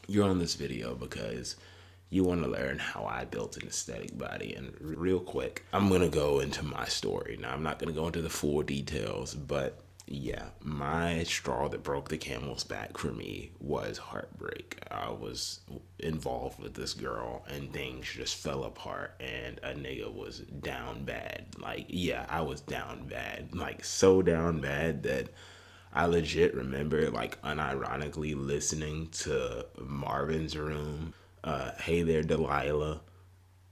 You're on this video because you want to learn how I built an aesthetic body. And real quick, I'm going to go into my story. Now, I'm not going to go into the full details, but yeah, my straw that broke the camel's back for me was heartbreak. I was involved with this girl and things just fell apart and a nigga was down bad. Like, yeah, I was down bad. Like, so down bad that I legit remember, like, unironically listening to Marvin's Room, Hey There Delilah,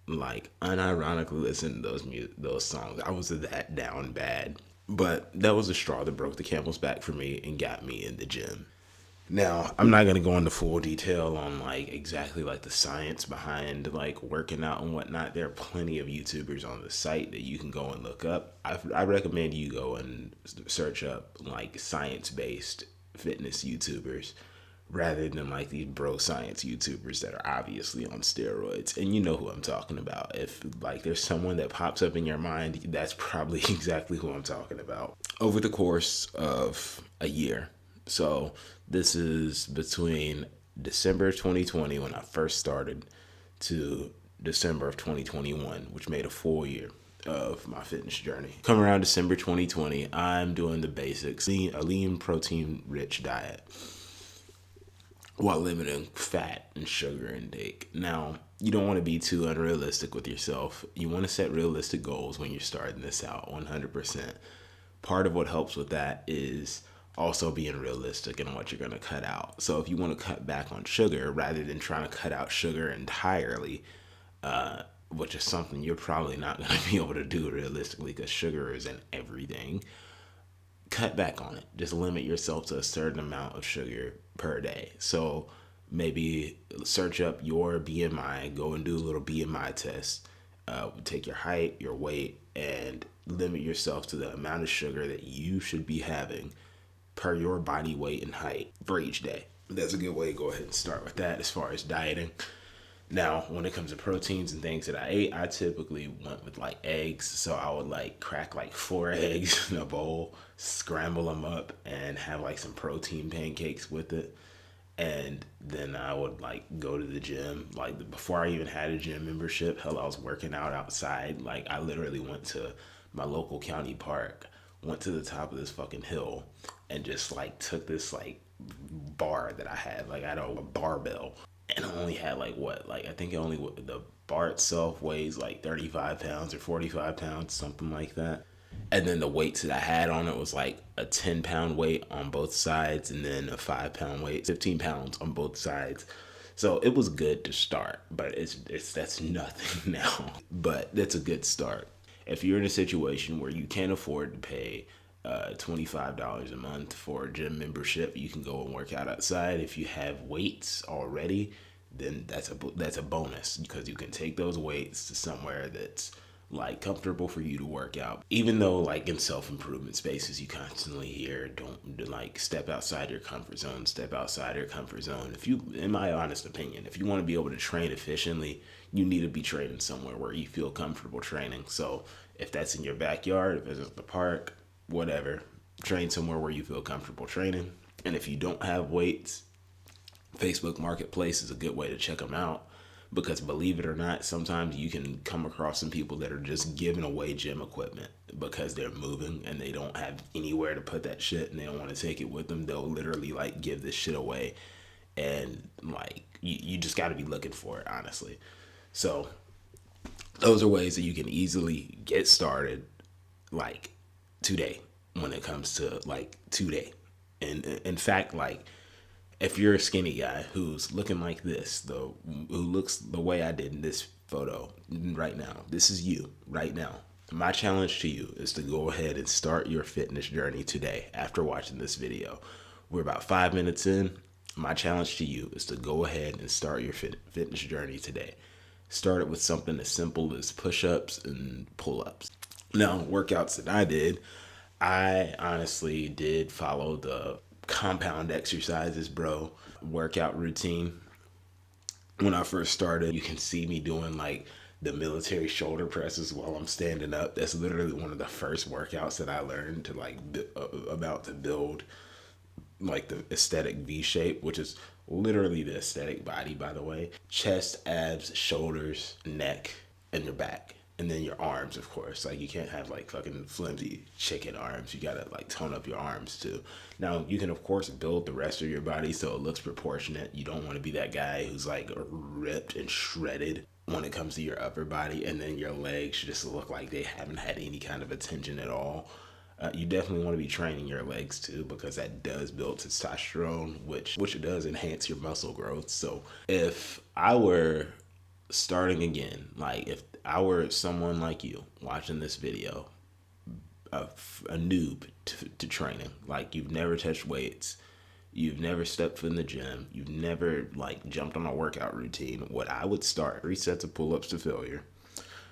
like, unironically listening to those songs. I was that down bad. But that was the straw that broke the camel's back for me and got me in the gym. Now, I'm not gonna go into full detail on like exactly like the science behind like working out and whatnot. There are plenty of YouTubers on the site that you can go and look up. I recommend you go and search up like science-based fitness YouTubers rather than like these bro science YouTubers that are obviously on steroids. And you know who I'm talking about. If like there's someone that pops up in your mind, that's probably exactly who I'm talking about. Over the course of a year, so this is between December 2020 when I first started to December of 2021, which made a full year of my fitness journey. Come around December 2020, I'm doing the basics, a lean protein rich diet while limiting fat and sugar intake. Now, you don't want to be too unrealistic with yourself. You want to set realistic goals when you're starting this out 100%. Part of what helps with that is also being realistic in what you're going to cut out. So if you want to cut back on sugar rather than trying to cut out sugar entirely, which is something you're probably not going to be able to do realistically because sugar is in everything, cut back on it. Just limit yourself to a certain amount of sugar per day. So maybe search up your BMI, go and do a little BMI test, take your height, your weight, and limit yourself to the amount of sugar that you should be having per your body weight and height for each day. That's a good way to go ahead and start with that as far as dieting. Now, when it comes to proteins and things that I ate, I typically went with like eggs. So I would like crack like 4 eggs in a bowl, scramble them up, and have like some protein pancakes with it. And then I would like go to the gym. Like before I even had a gym membership, hell, I was working out outside. Like I literally went to my local county park, went to the top of this fucking hill, and just like took this like bar that I had. Like I had a barbell, and I only had like what? Like I think it only the bar itself weighs like 35 pounds or 45 pounds, something like that. And then the weights that I had on it was like a 10-pound weight on both sides, and then a 5-pound weight, 15 pounds on both sides. So it was good to start, but it's that's nothing now. But that's a good start. If you're in a situation where you can't afford to pay $25 a month for a gym membership, you can go and work out outside. If you have weights already, then that's a bonus because you can take those weights to somewhere that's like comfortable for you to work out. Even though like in self-improvement spaces you constantly hear don't like step outside your comfort zone, step outside your comfort zone. If you, in my honest opinion, if you want to be able to train efficiently, you need to be training somewhere where you feel comfortable training. So if that's in your backyard, if it's at the park, whatever, train somewhere where you feel comfortable training. And if you don't have weights, Facebook Marketplace is a good way to check them out because believe it or not, sometimes you can come across some people that are just giving away gym equipment because they're moving and they don't have anywhere to put that shit and they don't want to take it with them. They'll literally like give this shit away, and like you just got to be looking for it, honestly. So those are ways that you can easily get started like today when it comes to like today. And in fact, like if you're a skinny guy who's looking like this, though, who looks the way I did in this photo right now, this is you right now. My challenge to you is to go ahead and start your fitness journey today after watching this video. We're about 5 minutes in. My challenge to you is to go ahead and start your fitness journey today. Start it with something as simple as push-ups and pull-ups. Now, workouts that I did, I honestly did follow the compound exercises, bro, workout routine. When I first started, you can see me doing like the military shoulder presses while I'm standing up. That's literally one of the first workouts that I learned to like about to build like the aesthetic V shape, which is literally the aesthetic body, by the way. Chest, abs, shoulders, neck, and your back. And then your arms, of course. Like, you can't have like fucking flimsy chicken arms. You gotta like tone up your arms too. Now, you can, of course, build the rest of your body so it looks proportionate. You don't want to be that guy who's like ripped and shredded when it comes to your upper body, and then your legs just look like they haven't had any kind of attention at all. You definitely want to be training your legs too, because that does build testosterone, which it does enhance your muscle growth. So if I were starting again, like if I were someone like you watching this video, a noob to training, like you've never touched weights, you've never stepped foot in the gym, you've never like jumped on a workout routine, what I would start: 3 sets of pull-ups to failure,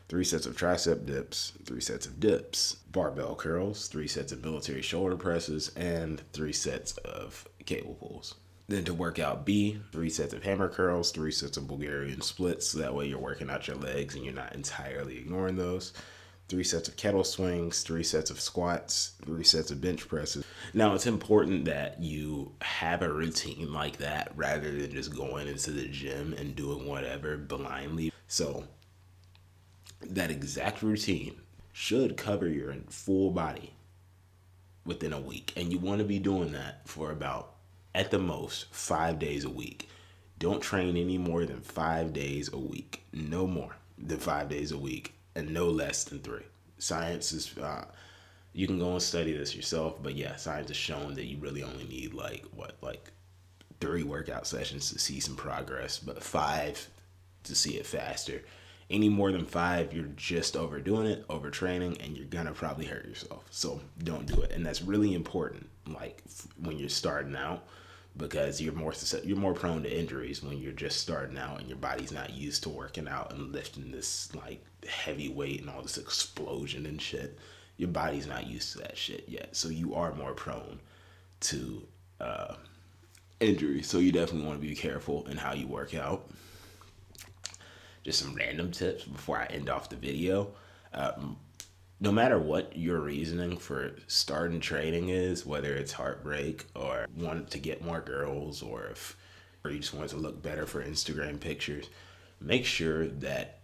3 sets of tricep dips, 3 sets of dips, barbell curls, 3 sets of military shoulder presses, and 3 sets of cable pulls. Then to work out B, 3 sets of hammer curls, 3 sets of Bulgarian splits. So that way you're working out your legs and you're not entirely ignoring those. 3 sets of kettle swings, 3 sets of squats, 3 sets of bench presses. Now, it's important that you have a routine like that rather than just going into the gym and doing whatever blindly. So that exact routine should cover your full body within a week. And you want to be doing that for about, at the most, 5 days a week. Don't train any more than 5 days a week. No more than 5 days a week, and no less than 3. Science is, you can go and study this yourself, but yeah, science has shown that you really only need like 3 workout sessions to see some progress, but 5 to see it faster. Any more than 5, you're just overdoing it, overtraining, and you're gonna probably hurt yourself. So don't do it. And that's really important, like when you're starting out, because you're more prone to injuries when you're just starting out and your body's not used to working out and lifting this like heavy weight and all this explosion and shit. Your body's not used to that shit yet, so you are more prone to injury. So you definitely want to be careful in how you work out. Just some random tips before I end off the video. No matter what your reasoning for starting training is, whether it's heartbreak or want to get more girls, or you just want to look better for Instagram pictures, make sure that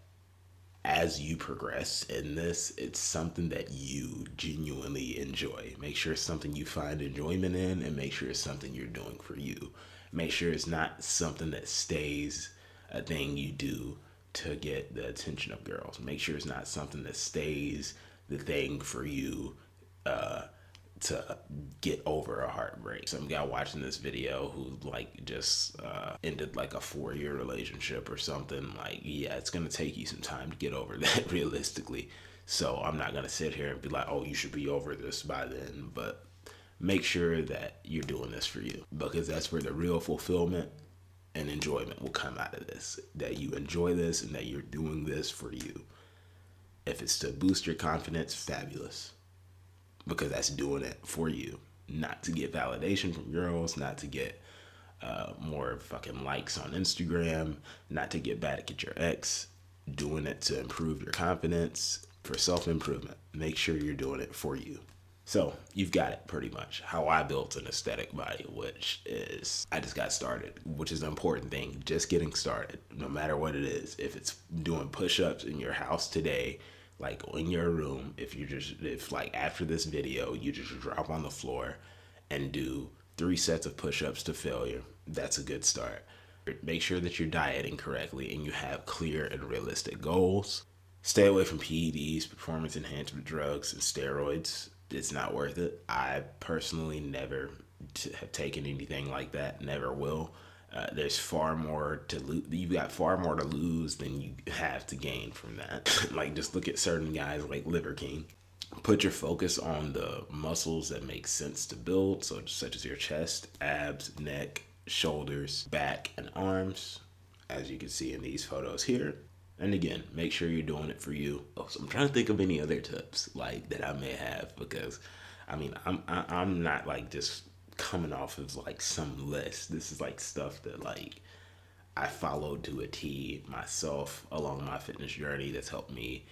as you progress in this, it's something that you genuinely enjoy. Make sure it's something you find enjoyment in, and make sure it's something you're doing for you. Make sure it's not something that stays a thing you do to get the attention of girls. Make sure it's not something that stays the thing for you to get over a heartbreak. Some guy watching this video who like just ended like a 4-year relationship or something, like, yeah, it's gonna take you some time to get over that realistically. So I'm not gonna sit here and be like, oh, you should be over this by then, but make sure that you're doing this for you, because that's where the real fulfillment and enjoyment will come out of this. That you enjoy this and that you're doing this for you. If it's to boost your confidence, fabulous, because that's doing it for you, not to get validation from girls, not to get more fucking likes on Instagram, not to get back at your ex. Doing it to improve your confidence, for self-improvement. Make sure you're doing it for you. So you've got it pretty much. How I built an aesthetic body, which is I just got started, which is the important thing. Just getting started, no matter what it is. If it's doing push-ups in your house today, like in your room, if like after this video, you just drop on the floor and do 3 sets of push-ups to failure, that's a good start. Make sure that you're dieting correctly and you have clear and realistic goals. Stay away from PEDs, performance enhancement drugs, and steroids. It's not worth it. I personally never have taken anything like that. Never will. There's far more to lose. You've got far more to lose than you have to gain from that. Like, just look at certain guys like Liver King. Put your focus on the muscles that make sense to build, so such as your chest, abs, neck, shoulders, back, and arms, as you can see in these photos here. And again, make sure you're doing it for you. So I'm trying to think of any other tips like that I may have, because I mean, I'm not like just coming off of like some list. This is like stuff that like I followed to a T myself along my fitness journey. That's helped me.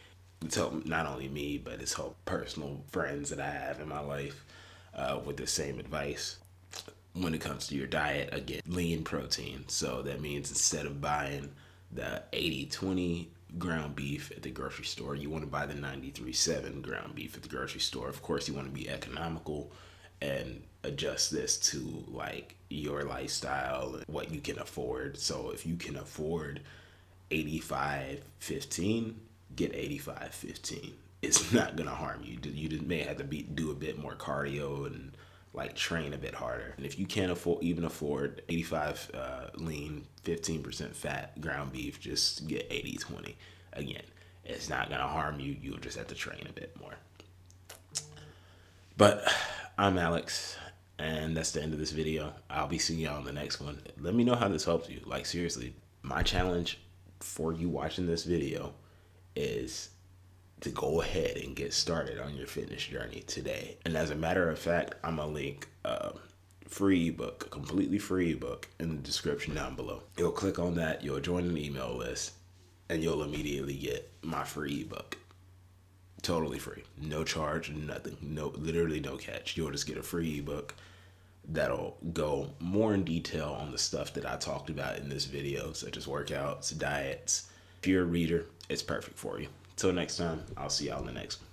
It's helped not only me, but it's helped personal friends that I have in my life with the same advice. when it comes to your diet. Again, lean protein. So that means instead of buying the 80/20 ground beef at the grocery store, you want to buy the 93/7 ground beef at the grocery store. Of course, you want to be economical and adjust this to like your lifestyle and what you can afford. So if you can afford 85/15, get 85/15. It's not gonna harm you. You just may have to do a bit more cardio and like train a bit harder. And if you can't afford 85 lean, 15% fat ground beef, just get 80/20. Again, it's not gonna harm you. You'll just have to train a bit more. But I'm Alex, and that's the end of this video. I'll be seeing y'all in the next one. Let me know how this helps you. Like, seriously, my challenge for you watching this video is to go ahead and get started on your fitness journey today. And as a matter of fact, I'm gonna link a free ebook, a completely free ebook, in the description down below. You'll click on that, you'll join an email list, and you'll immediately get my free ebook. Totally free, no charge, nothing, literally no catch. You'll just get a free ebook that'll go more in detail on the stuff that I talked about in this video, such as workouts, diets. If you're a reader, it's perfect for you. Till next time, I'll see y'all in the next one.